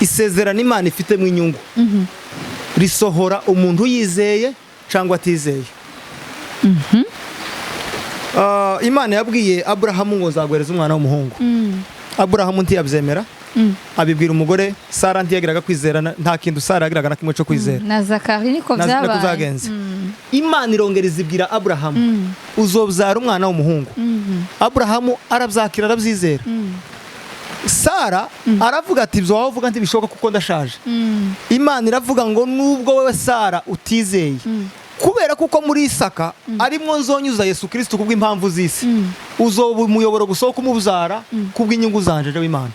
isezerano Imana ifite mu inyungu risohora umuntu yizeye cyangwa atizeye. Imana yabwiye Aburahamu ngo nzaguhereza umwana w'umuhungu. Aburahamu ntiyabyemera, abibwira umugore. Sara ntiyagiraga kwizera, nta kintu Sara yagiraga na kimwe cyo kwizera. Na Zakari niko byabaye. Imana irongereza ibwira Aburahamu uzobyara umwana w'umuhungu. Aburahamu arabyakira, arabyizera. Sara aravuga ati ibyo wavuga ntibishoboka kuko ndashaje. Imana iravuga ngo nubwo wowe Sara utizeye, kubera kuko muri Isaka arimwo nzonyuza Yesu Kristo kubw'impamvu z'isi, uzoba umuyoboro gusohoka umubyara kubw'inyungu zanje w'Imana.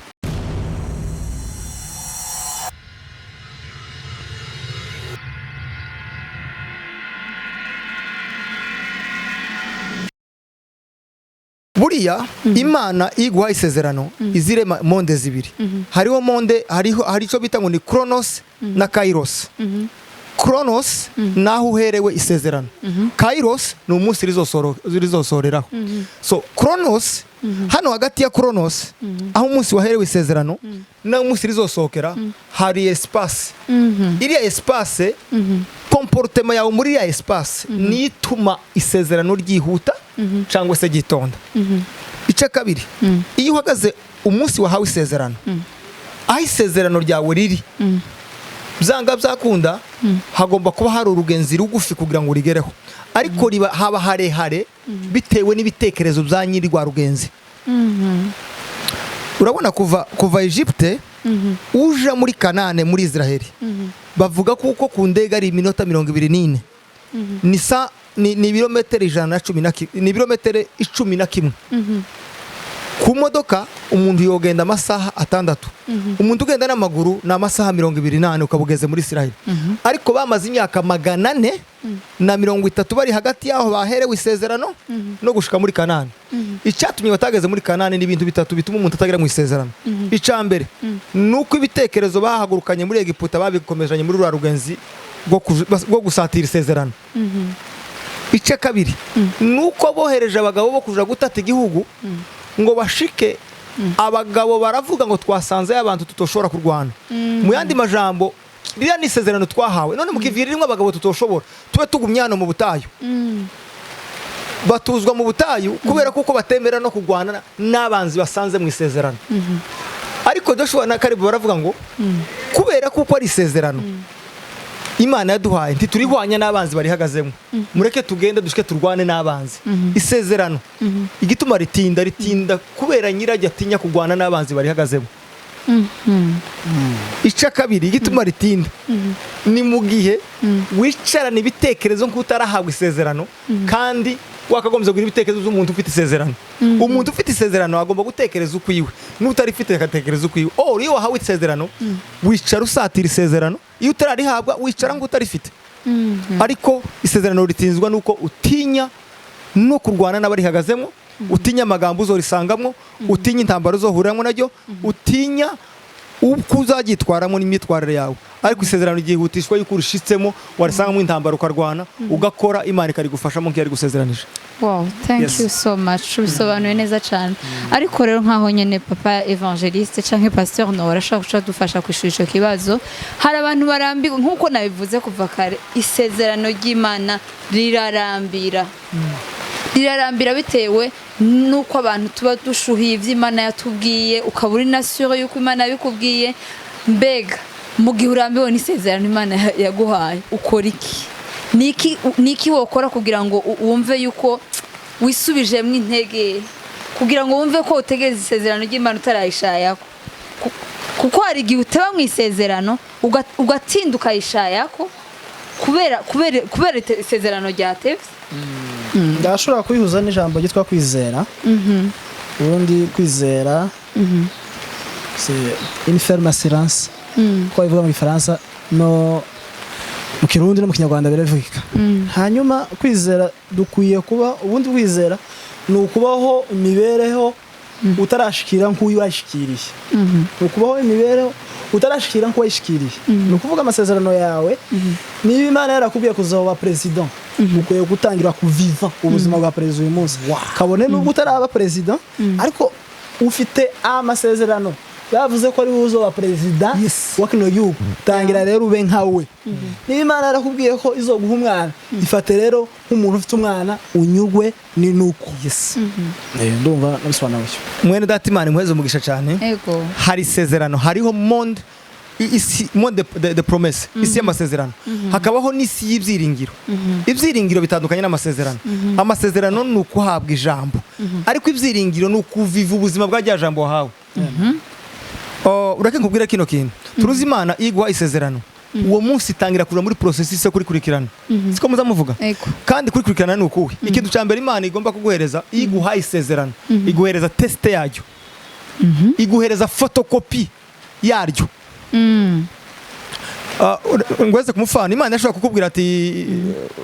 Buriya Imana iguha isezerano izirema monde zibiri. Hariho monde, hari cyo bita ngo ni Kronos na Kairos. Kronos naho uherewe isezerano. Kairos ni umunsi rizosoreraho. So Kronos, hano hagati ya Kronos aho umunsi waherewe isezerano na umunsi rizosohokera hari espace. Iriya espace, comportement yawe muri ya espace ni ituma isezerano ryihuta cyangwa se gitonda. Icya kabiri, iyo uhagaze umunsi wahawe isezerano, aho isezerano ryawe riri, byanga byakunda, hagomba kuba hari urugenzi rugufi kugira ngo urigereho, ariko haba harehare bitewe n'ibitekerezo bya nyiri rwa rugenzi. Urabona kuva Egypte uja muri Kanane muri Israeli, bavuga kuko ku ndege ari iminota 24, ni ibirometero 111, ni ibirometero 11. Ku modoka umuntu yogenda amasaha 6, umuntu ugenda n'amaguru na amasaha 28 ukabugeze muri Israeli. Ariko bamaze imyaka 430 bari hagati yaho baherewe isezerano no gushika muri Kanani. Icyatumye batageze muri Kanani ni ibintu bitatu bituma umuntu atagira mu isezerano. Icambere nuko ibitekerezo bahagurukanye muri Egiputa babikomejanye muri rugenzi rwo gusatira isezerano. Icya kabiri nuko bohereje abagabo bo kuja gutata igihugu ngo bashike. Abagabo baravuga ngo twasanze abantu tutoshobora kurwana. Mu yandi majambo, biriya ni isezerano twahawe, none mukivira rimwe abagabo tutoshobora, tube tugumyana mu butayu. Batuzwa mu butayu kubera kuko batemera no kurwana n'abanzi basanze mu isezerano. Ariko Joshua na Kalebu baravuga ngo kubera kuko ari isezerano Imana yaduhaye, ntiturihwanya n'abanzi barihagazemo, mureke tugende dushike turwane n'abanzi. Isezerano igituma ritinda kubera nyirajya atinya kurwana n'abanzi barihagazemo. Icya kabiri igituma ritinda ni mu gihe wicarana ibitekerezo nk'utarahabwa isezerano, kandi wakagombye kugira ibitekerezo by'umuntu ufite isezerano. Umuntu ufite isezerano agomba gutekereza uko iwe, n'utarifite akatekereza uko iwe. Iyo wahawe isezerano wicara usatira isezerano, iyo utararihabwa wicara nk'utarifite. Ariko isezerano ritinzwa nuko utinya no kurwana n'abarihagazemo, utinya amagambo uzorisangamo, utinya intambaro uzohuriramo naryo, utinya uko uzagitwaramo n'imyitwarire yawe. Ariko isezerano ryihutishwa yuko urishitsemo warisangamo intambaro ukarwana ugakora, Imana ikarigufashamo nk'iyari gusezeranije. Wow, thank you so much. Bisobanuye neza cyane. Ariko rero nkaho nyene papa evangeliste canke pasteur no warashaka guca dufasha kwishusha kibazo, hari abantu barambirwa nkuko nabivuze kuva kare, isezerano ry'Imana rirarambira. Rirarambira bitewe nuko abantu tuba dushuhiye ivy'Imana yatubwiye, ukaburi na sure yuko Imana yabikubwiye. Mbega mu gihe urambiwe n'isezerano Imana yaguhaye ukora iki? Niki wokora kugira ngo wumve yuko wisubijemwe intege, kugira ngo wumve ko utegeze isezerano ry'Imana utarayishayako? Kuko hari igihe uteba mu isezerano ugatinda ukayishayako kubera isezerano ryatevye. Ndashobora kubihuza n'ijambo ryitwa kwizera. Ubundi kwizera c'est une ferme assurance. Ko bivuga mu Faransa no mu Kirundi no mu Kinyarwanda biravuga. Hanyuma kwizera dukwiye kuba, ubundi kwizera ni ukubaho imibereho utarashikira nk'uyu washikiriye. Ukubaho imibereho utarashikira nk'uyu washikiriye. Ni ukuvuga amasezerano yawe, niba Imana yarakubwiye kuzoba president, ukwiye gutangira kuviva ubuzima bwa president uyu munsi. Kabone nubwo utaraba president, ariko ufite amasezerano bavuze ko ari uzo wa president Yes. wa kino gihugu tangira rero ube nkawe niba Imana yarakubwiye ko izoguha umwana ifate rero nk'umuntu ufite umwana unyugwe ni nuko Yes. ndumva nabisobanura cyo mwene data Imana impuheze umugisha cyane ego hari isezerano hariho monde isi monde de promesse isi y'amasezerano hakabaho n'isi y'ibyiringiro ibyiringiro bitandukanye n'amasezerano amasezerano ni ukuhabwa ijambo ariko ibyiringiro ni ukuviva ubuzima bwa rya jambo wahawe ureke nkubwira kino kintu turuzi Imana igwa isezerano uwo munsi itangira kuja muri processus yo kurikurikirana siko muza muvuga ego kandi kurikurikirana ni ukuhe ikintu cya mbere Imana igomba kuguhereza iguha isezerano iguhereza teste yaryo iguhereza photocopy yaryo ngweze kumufana Imana yashobora kukubwira ati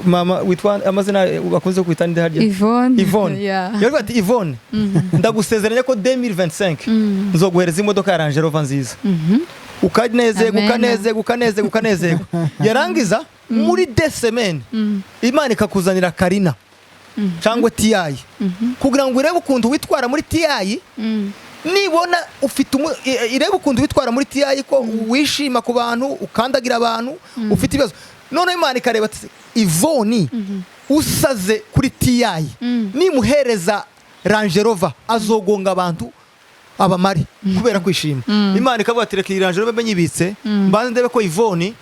mama witwa amazina bakunze kwita ndi harya Yvonne yavuga ati Yvonne ndagusezeranya ko 2025 nzoguhereza imodoka ya Range Rover nziza ukanezega yarangiza muri 2 semaines Imana ikakuzanira Karina cyangwa TI kugira ngo urebe ukuntu witwara muri TI nibona ufite irebe ukuntu witwara muri TI ko wishima ku bantu ukandagira abantu ufite ibibazo none Imana ikareba ati Yvonne usaze kuri TI nimuhereza Range Rover azogonga abantu abamari kubera kwishima Imana ikavuga ati reka Range Rover menyibitse mbanze ndebe ko Yvonne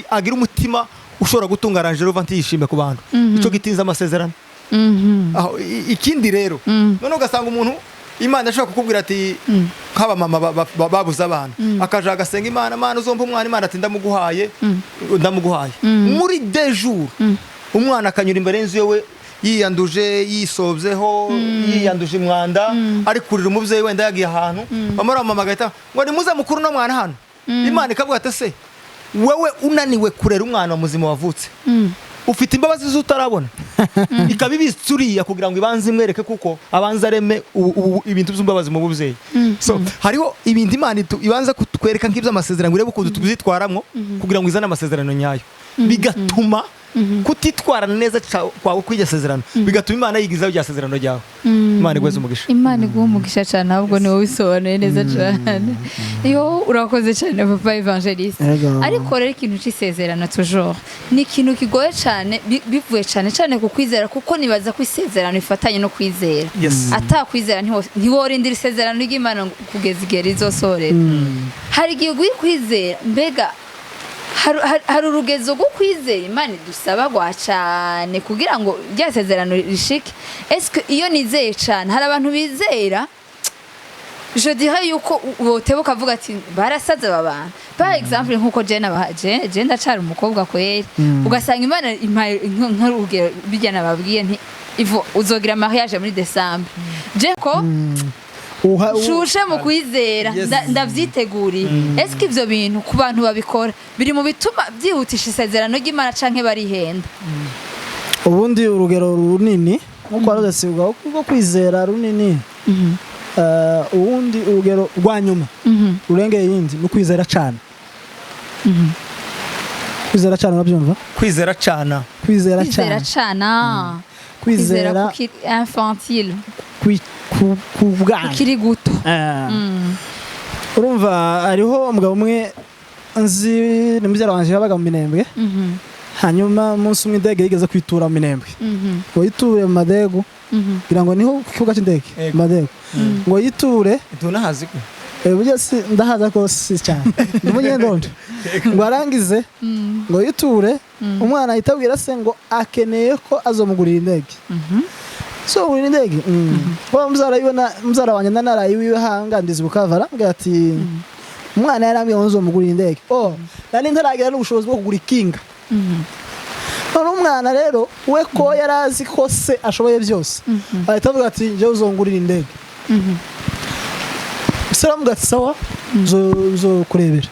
agira umutima ushobora gutunga Range Rover ntiyishime ku bantu ico gitinza amasezerano ikindi rero none ugasanga umuntu Imana ashobora kukubwira ati nk'aba mama babuze abantu akaja agasenga Imana uzomba umwana Imana ati ndamuguhaye muri 2 jours umwana akanyura imbere y'inzu yewe yiyanduje yisobyeho yiyanduje imwanda ari kurira umubyeyi wenda yagiye ahantu bamara mama agahita ngo ni muze mukuru no mwana hano Imana ikavuga ati se wewe unaniwe kurera umwana muzima wavutse ufite imbabazi z'utarabona ikabibitse uriya kugira ngo ibanze imwereke kuko abanza areme ibintu by'imbabazi mu bubyeyi so hariho ibindi Imana ibanza kutwereka nk'iby'amasezerano urebe ukuntu tuzitwaramo kugira ngo izane amasezerano nyayo bigatuma kutitwarana neza kwawe kw'iryo sezerano bigatuma Imana yigizaho iryo sezerano ryawe Imana igweze umugisha Imana iguha umugisha cyane ahubwo ni wowe usobanuye neza cyane iyo urakoze cyane papa evangeliste ariko rero ikintu cy'isezerano toujours ni ikintu kigoye cyane bivuye cyane ku kwizera kuko nibaza ko isezerano ifatanye no kwizera atakwizera ntiworindira isezerano ry'Imana kugeza igihe rizosorera hari igihe kwizera mbega hari urugezo rwo kwizera Imana idusaba gwa cyane kugira ngo rya sezerano rishike eske iyo nizeye cyane hari abantu bizera je dirais yuko botebuka avuga ati barasaze abantu par exemple nkuko je ndacari umukobwa kweri ugasanga Imana nk'urugero bijyana babwiye nti ivo uzogira mariage muri December je ko shushe mu kwizera ndavyiteguriye eske ivyo bintu ku bantu babikora biri mu bituma byihutisha isezerano ry'Imana canke barihenda ubundi urugero runini nkuko aragasibwa kuko kwizera runini ubundi urugero rwa nyuma urengeye yindi no kwizera cyane kwizera cyane urabyumva kwizera cyane kwizera infantile kiri guto urumva hariho umugabo umwe nzi n'umubyara wanje yabaga mu Minembwe hanyuma umunsi umwe indege yigeze kwitura mu Minembwe ngo yiture mu Madegu kugira ngo niho ku kibuga cy'indege Madegu ngo yiture tunahazi burya ndahaza ko si cyane ndumunyendonde ngo arangize ngo yiture umwana yitabwira se ngo akeneye ko azomugurira indege so uri ndege muzara wanje narayiwe hangandiza bukavara ngira ati umwana yarambye ngo nzomugurira indege nari ntaragira n'ubushobozi bwo kugura ikinga none umwana rero we ko yarazi ko se ashoboye byose ahita avuga ati nje uzongurira indege saramuga sawa zo kurebera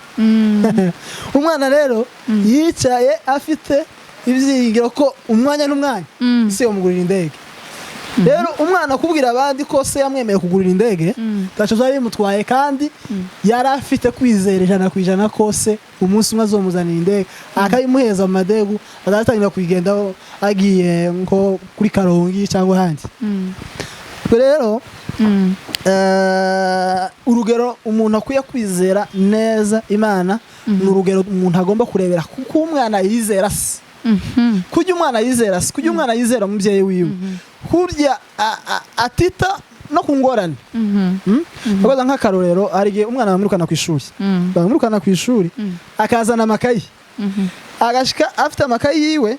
umwana rero yicaye afite ibyiringiro ko umwanya n'umwanya se yomugurira indege rero umwana kubwira abandi ko se yamwemeye kugurira indege tacho zari bimutwaye kandi yari afite kwizera 100% ko se umunsi umwe azomuzanira indege akayimuheza mu Madegu azatangira kuyigendaho agiye ngo kuri Karongi cyangwa handi rero urugero umuntu akwiye kwizera neza Imana ni urugero umuntu agomba kurebera kuko umwana yizera se kujya umwana yizera se kujya umwana yizera umubyeyi wiwe kurya atita no kungorane babaza nk'akarorero ari gihe umwana bamwirukana ku ishuri akazana amakayi agashika afite amakayi yiwe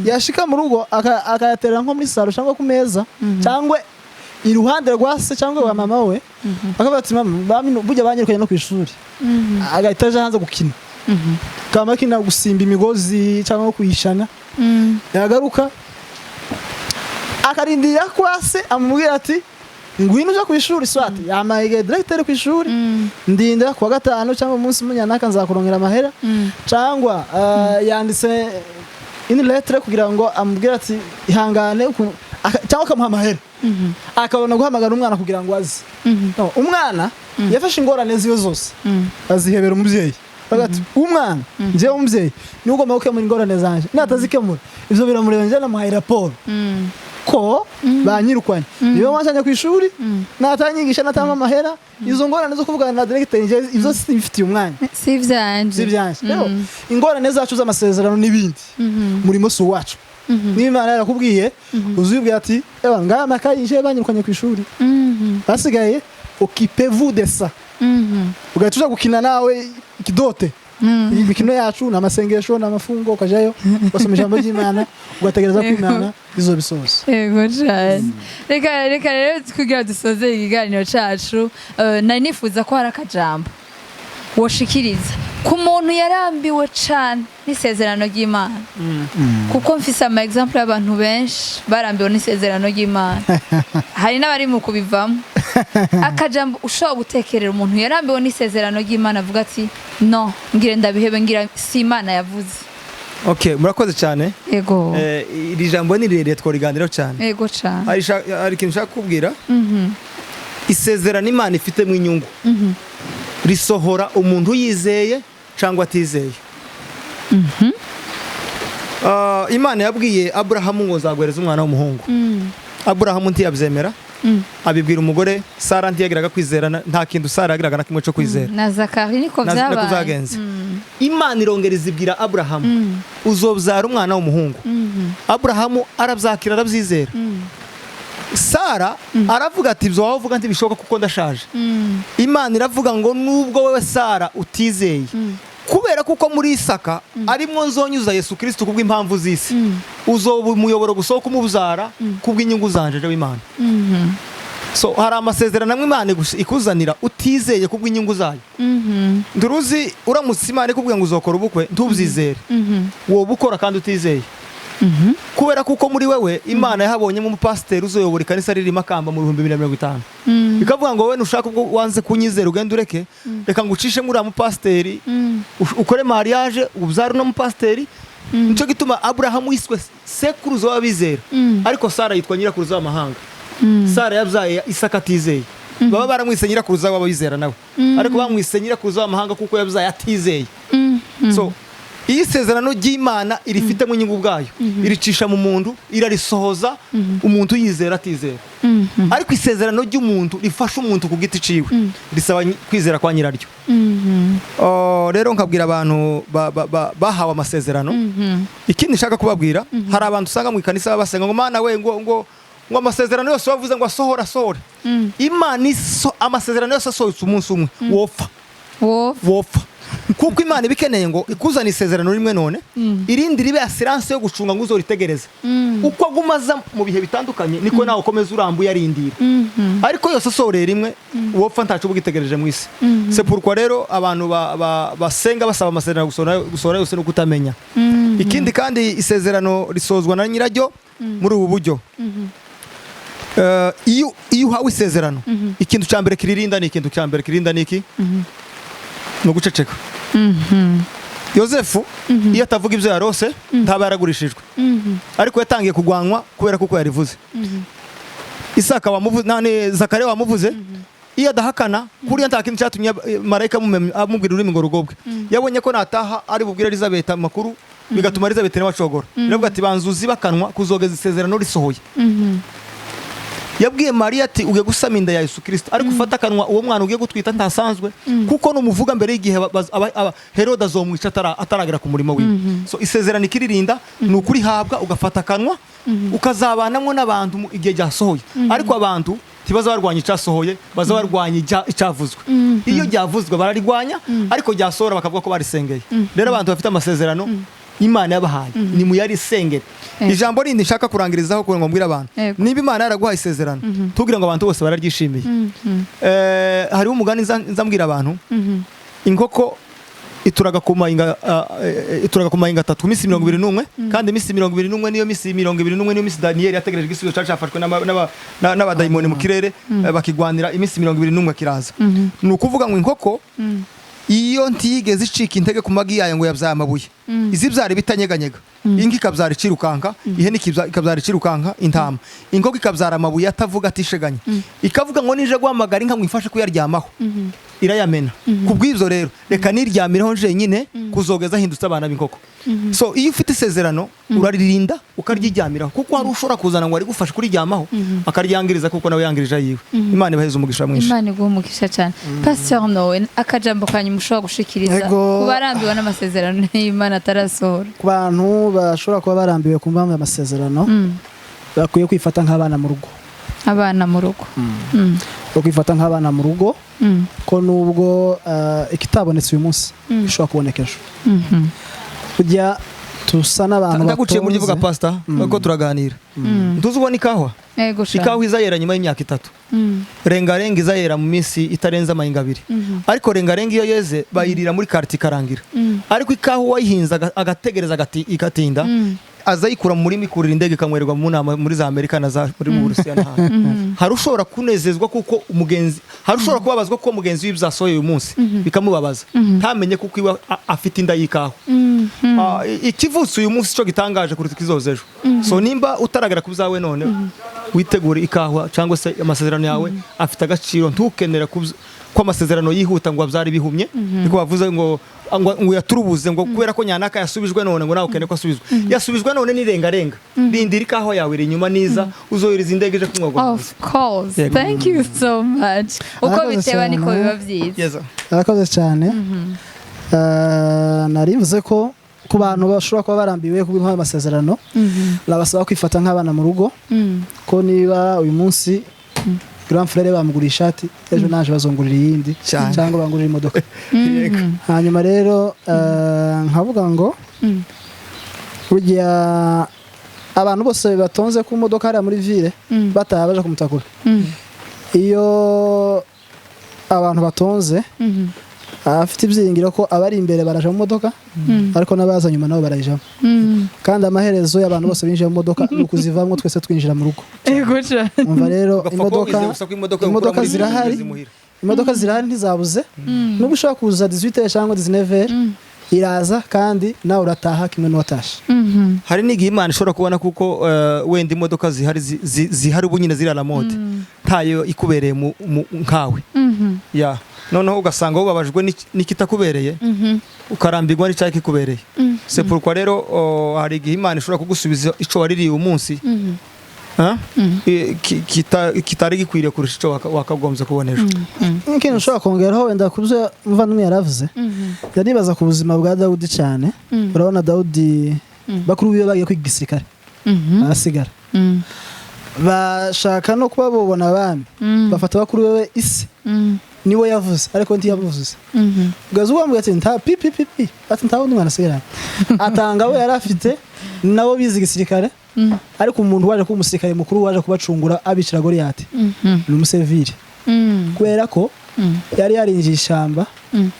yashika mu rugo akayaterera nko muri salo cyangwa ku meza cyangwa iruhande rwa se cyangwa wa mama we akavuga ati mama burya banyirukanye no ku ishuri agahita aje hanze gukina kama kina gusimba imigozi cyangwa kuyishana yagaruka akarindira kwa se amubwira ati ngwino uja ku ishuri swati yamaye directeur ku ishuri ndinda kwa gatanu cyangwa umunsi munyanaka nzakurongera amahera cyangwa yanditse in lettre kugira ngo amubwira ati ihangane cyangwa akamuha amahera akabona guhamagara umwana kugira ngo aze umwana yafashe ingorane ziyo zose azihebera umubyeyi bagati umwana nje umubyeyi nugomba gukemura ingorane zanje natazikemura ivyo biramureba nje namuhaye raporo ko banyirukanye niyo wanjanye ku ishuri natanyigisha natanga amahera izo ngorane zo kuvugana na directeur nje ivyo sifitiye umwanya sivyanje rero ingorane zacu z'amasezerano n'ibindi murimo so wacu n'Imana yarakubwiye uzibwira ati eba ngaya makayi nje banyirukanye ku ishuri basigaye occupez-vous de ça ugatuza gukina nawe ikidote imikino yacu n'amasengesho n'amafungo ukajayo basoma ijambo ry'Imana ugategereza ko Imana izobisoza yego cyane reka rero kugira dusoze ikiganiro cacu nari nifuza ko hari akajambo woshikiriza ku muntu yarambiwe cyane n'isezerano ry'Imana kuko mfise ama example y'abantu benshi barambiwe n'isezerano ry'Imana hari n'abari mu kubivamo akajambo ushobora gutekerera umuntu yarambiwe n'isezerano ry'Imana avuga ati no ngire ndabihebe ngira si Imana yavuze. Okay, murakoze cyane. Yego. Iri jambo ni rirerire tworiganiraho cyane. Yego cyane. Hari ikintu ushaka kubwira? Isezerano Imana ifite mu inyungu. Risohora umuntu yizeye cyangwa atizeye. Imana yabwiye Abrahamu ngo nzaguhereza umwana w'umuhungu. Abrahamu ntiyabyemera. Abibwira umugore Sara ntiyagiraga kwizera nta kintu Sara yagiraga na kimwe cyo kwizera. Na Zakari niko byabaye. Imana irongereza ibwira Abrahamu uzobyara umwana w'umuhungu. Abrahamu arabyakira arabyizera. Sara aravuga ati byo wavuga ntibishoboka kuko ndashaje. Imana iravuga ngo nubwo wewe Sara utizeye kubera kuko muri Isaka arimwo nzonyuza Yesu Kristo kubw'impamvu z'isi uzoba umuyoboro gusohoka umubyara kubw'inyungu zanje w'Imana. So hari amasezerano amwe Imana ikuzanira utizeye kubw'inyungu zayo. Nduruzi uramutse Imana ikubwira ngo uzokora ubukwe ntubyizere wo bukora kandi utizeye. Kubera kuko muri wewe Imana yahabonyemo umupasiteri uzoyobora ikanisa ririmo akamba mu 2050 bikavuga ngo wowe nushaka ubwo wanze kunyizera ugende ureke reka ngucishe muri amupasiteri ukore mariage ubyara no mupasiteri. Nico gituma Abrahamu yiswe sekuruza w'abizera ariko Sara yitwa nyirakuruza w'amahanga. Sara yabyaye Isaka atizeye baba baramwise nyirakuruza w'abizera nawe ariko bamwise nyirakuruza w'amahanga kuko yabyaye atizeye. So iyi sezerano ry'Imana irifite mu nyungu bwayo iricisha mu muntu irarisohoza umuntu yizera atizera. Ariko isezerano ry'umuntu rifasha umuntu ku giti ciwe risaba kwizera kwa nyiraryo. Rero nkabwira abantu bahawe amasezerano ikindi nshaka kubabwira hari abantu usanga mu ikanisa basenga ngo Mana we ngo amasezerano yose wavuze ngo asohora Imana amasezerano yose asohotse umunsi umwe wopfa kuko Imana ibikeneye ngo ikuzana isezerano rimwe none irindi ribe assurance yo gucunga ngo uzoritegereza uko agumaza mu bihe bitandukanye niko nawe ukomeza urambuye arindira ariko yose asohoreye rimwe wopfa ntacu bugitegereje mu isi. C'est pourquoi rero abantu basenga basaba amasezerano gusohora yose no kutamenya. Ikindi kandi isezerano risozwa na nyiraryo muri ubu buryo. Iyo uhawe isezerano ikintu cyambere kiririnda ni ikintu cyambere kirinda niki no guceceka. Yosefu iyo atavuga ibyo yarose ntaba yaragurishijwe ariko yatangiye kugwanwa kubera kuko yarivuze. Isaka wamuvuze Zakariya wamuvuze iyo adahakana kuriya nta kintu cyatumye marayika amubwira ururimi ngo rugobwe yabonye ko nataha ari bubwira Elizabeth amakuru bigatuma Elizabeth nawe acogora. Biravuga ati banzuzi bakanwa kuzogeza isezerano risohoye. yabwiye Mariya ati ugiye gusama inda ya Yesu Kristo ariko ufata akanwa uwo mwana ugiye gutwita ntasanzwe kuko numuvuga mbere y'igihe Herode azomwica ataragera ku murimo wiwe. So isezerano ikiririnda ni ukuri habwa ugafata akanwa ukazabanamwo n'abantu igihe ryasohoye ariko abantu tibaza barwanya icyasohoye baza barwanya icyavuzwe. Iyo ryavuzwe bararigwanya ariko ryasohora bakavuga ko barisengeye. Rero abantu bafite amasezerano Imana yabahaye ni mu yari sengere. Ijambo rindi nshaka kurangirizaho kugira ngo mbwire abantu niba Imana yaraguhaye isezerano tugira ngo abantu bose bararyishimiye. Hari umugani nzambwira abantu inkoko ituraga kumayinga 3 misi 21 kandi misi 21 niyo misi 21 niyo misi Daniel yategereje igisubizo cyafashwe n'abadayimoni mu kirere bakigwanira imisi 21 kiraza. Ni ukuvuga ngo inkoko iyo ntigeze icika intege ku magi yayo ngo yabyaye amabuye izi byari bitanyeganyega inki kabyara icirukanka ihene ikabyara icirukanka intama inkoko ikabyara amabuye atavuga atisheganya ikavuga ngo nije guhamagara inka mwifashe kuyaryamaho irayamena kubw'ibyo rero reka niryamireho nje nyine kuzogeza hindutse abana b'inkoko. So iyo ufite isezerano uraririnda ukaryijyamiraho kuko hari ushobora kuzana ngo ari gufasha kuriryamaho akaryangiriza kuko nawe yangirije yiwe. Imana ibaheze umugisha mwinshi. Imana iguha umugisha cyane. Pastor Noel akajambo kanyu mushobora gushikiriza kubarambiwe n'amasezerano y'Imana atarasohora. Ku bantu bashobora kuba barambiwe kumva amasezerano bakwiye kwifata nk'abana mu rugo. Abana mu rugo kwifata nk'abana mu rugo ko nubwo ikitabonetse uyu munsi bishobora kuboneka ejo. Kujya tusa n'abantu ndaguciye muri vuga pastor ko turaganira ntuzi ubona ikawa ikawa izayera nyuma y'imyaka 3 rengarenga izayera mu minsi itarenza amayinga 2 ariko rengarenga iyo yeze bayirira muri karti karangira ariko ikawa wayihinza agategereza igatinda azayikura muri mikurira indege ikamwererwa mu nama muri za Amerika na za muri mu Rusiya n'ahandi. Hari ushobora kunezezwa kuko umugenzi hari ushobora kubabazwa kuko mugenzi w'ibyasohoye uyu munsi bikamubabaza ntamenye kuko iwe afite inda y'ikawa. Ikivutse uyu munsi cyo gitangaje kuruta kizozejo. So nimba utaragera ku byawe none witegura ikawa cyangwa se amasezerano yawe afite agaciro ntukenera ko amasezerano yihuta ngo abyari bihumye niko bavuze ngo yaturubuze ngo kubera ko nyanaka yasubijwe none ngo nawe ukene ko asubizwe yasubijwe none nirengarenga rindira ikaho yawe iri nyuma niza uzoyiriza indege je kumwagwa. Of course. Thank you so much. Uko bitewe niko biba byiza. Arakoze cyane. Narivuze ko ku bantu bashobora kuba barambiwe kubintu amasezerano labasaba kwifata nk'abana mu rugo ko niba uyu munsi grand frère bamugurira ishati ejo naje bazongurira iyindi cyangwa bangurira imodoka. Hanyuma rero nkavuga ngo burya abantu bose batonze ku modoka ari muri ville bataha baje kumutakura. Iyo abantu batonze afite ibyingiro ko abari imbere baraje mu modoka ariko nabaza nyuma nabo barayijamo kandi amaherezo y'abantu bose binjiye mu modoka ukuzivamo twese twinjira mu rugo. Umva rero imodoka zirahari ntizabuze nubwo ushobora kuza 18 cyangwa 19 iraza kandi nawe urataha kimwe n'uwatashe. Hari n'igihe Imana ishobora kubona kuko wenda imodoka zihari ubu nyine zirara mode ntayo ikubereye nkawe ya noneho ugasanga ubabajwe n'ikitakubereye ukarambirwa n'icyayi kikubereye. C'est pourquoi rero hari igihe Imana ishobora kugusubiza ico waririye umunsi kitari gikwiriye kurusha ico wakagombye kubona ejo. Ikintu ushobora kongeraho wenda kubyo muvandimwe yaravuze yanibaza ku buzima bwa Dawudi cyane. Urabona Dawudi bakuru biwe bagiye kwiga igisirikare arasigara bashaka no kuba bobona abami bafata bakuru biwe isi niwe yavuze ariko ntiyavuze gazo wambwe ati nta pipi ati nta wundi mwana sigara atanga we yarafite nabo bizi igisirikare ariko umuntu waje ku musirikare mukuru waje kubacungura abicira Goliyati ni umuseviri kubera ko yari yarinjiye ishamba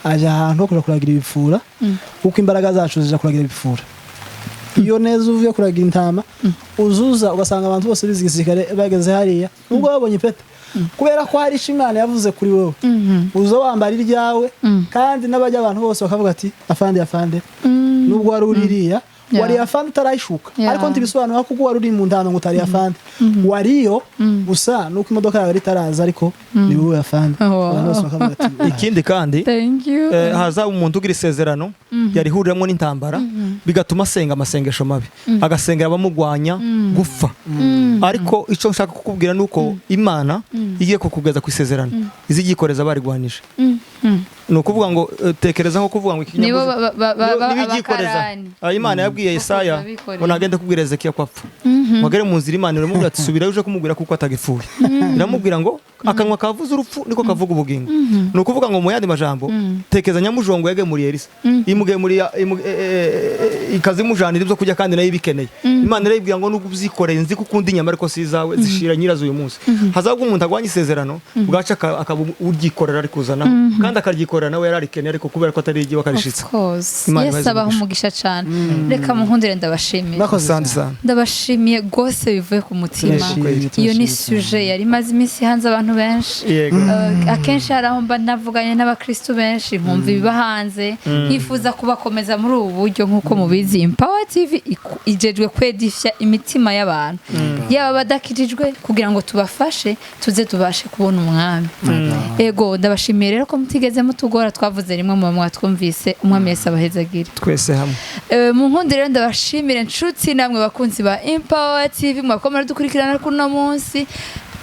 aje ahantu ho kuragira ibipfura kuko imbaraga zacu zija kuragira ibipfura. Iyo neza uvuye kuragira intama uzuza ugasanga abantu bose bizi igisirikare bageze hariya nubwo babonye pete kubera ko hari Imana yavuze kuri wowe uzo wambara iryawe kandi n'abajya abantu bose bakavuga ati afande nubwo wari uririya Yeah. wari afande utarayishuka Yeah. ariko ntibisobanura ko wari uri mu ndano ngo utari afande wariyo gusa nuko imodoka yawe itaraza ariko ni wowe afande Wow. abantu bose bakavuga ati ikindi kandi thank you haza umuntu ugira isezerano yarihuriramo n'intambara bigatuma asenga amasengesho mabi agasengera abamugwanya gupfa ariko icyo nshaka kukubwira nuko Imana igiye kukugeza ku isezerano izigikoreza barigwanije ni ukuvuga ngo tekereza nko kuvuga ngo nibo nibigikoreza Imana yabwiye Yesaya ngo nagende kubwira Ezekiya ko apfa magere mu nzira Imana iramubwira ati subira uje kumubwira kuko atagipfuye iramubwira ngo akanwa kavuze urupfu niko kavuga ubugingo ni ukuvuga ngo mu yandi majambo tekeza nyamujongo yagemuriye Elisa imugemuriye ikazimujanira ibyo kujya kandi nayo ibikeneye Imana irayibwira ngo nubwo uzikoreye nzi kukundi nyama ariko sizawe zishira nyirazo uyu munsi hazabwo umuntu agwanya isezerano bwaca akaba uryikorera ari kuzana kandi akaryikorera nawe yararikeneye ariko kubera ko atari igihe wakarishitse Yesu abaha umugisha cyane reka munkundire ndabashimiye ndabashimiye rwose bivuye ku mutima iyo ni suje yari imaze iminsi hanze abantu benshi akenshi hari aho mba navuganye n'abakristo benshi nkumva ibiba hanze nkifuza kubakomeza muri ubu buryo nk'uko mubizi Empower TV ijejwe kwedifya imitima y'abantu yaba badakijijwe kugira ngo tubafashe tuze tubashe kubona umwami ego ndabashimiye rero ko mutigeze mutugora twavuze rimwe mu mwatwumvise umwami Yesu abahezagire twese hamwe mu nkundire rero ndabashimire nshuti namwe bakunzi ba Empower TV mwakomera dukurikirana kuno munsi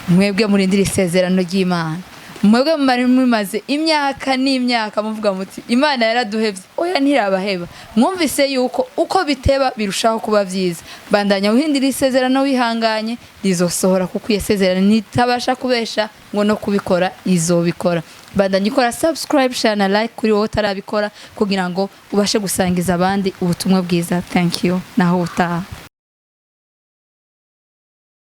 mwebwe murindira isezerano ry'Imana mwebwe mumaze imyaka n'imyaka muvuga muti Imana yaraduhevye oya ntirabaheba mwumvise yuko uko biteba birushaho kuba vyiza bandanya uhindira isezerano wihanganye rizosohora kuko yesezerano nitabasha kubesha ngo no kubikora izobikora bandanya ikora subscribe share na like kuri wowe utarabikora kugira ngo ubashe gusangiza abandi ubutumwa bwiza thank you naho utaha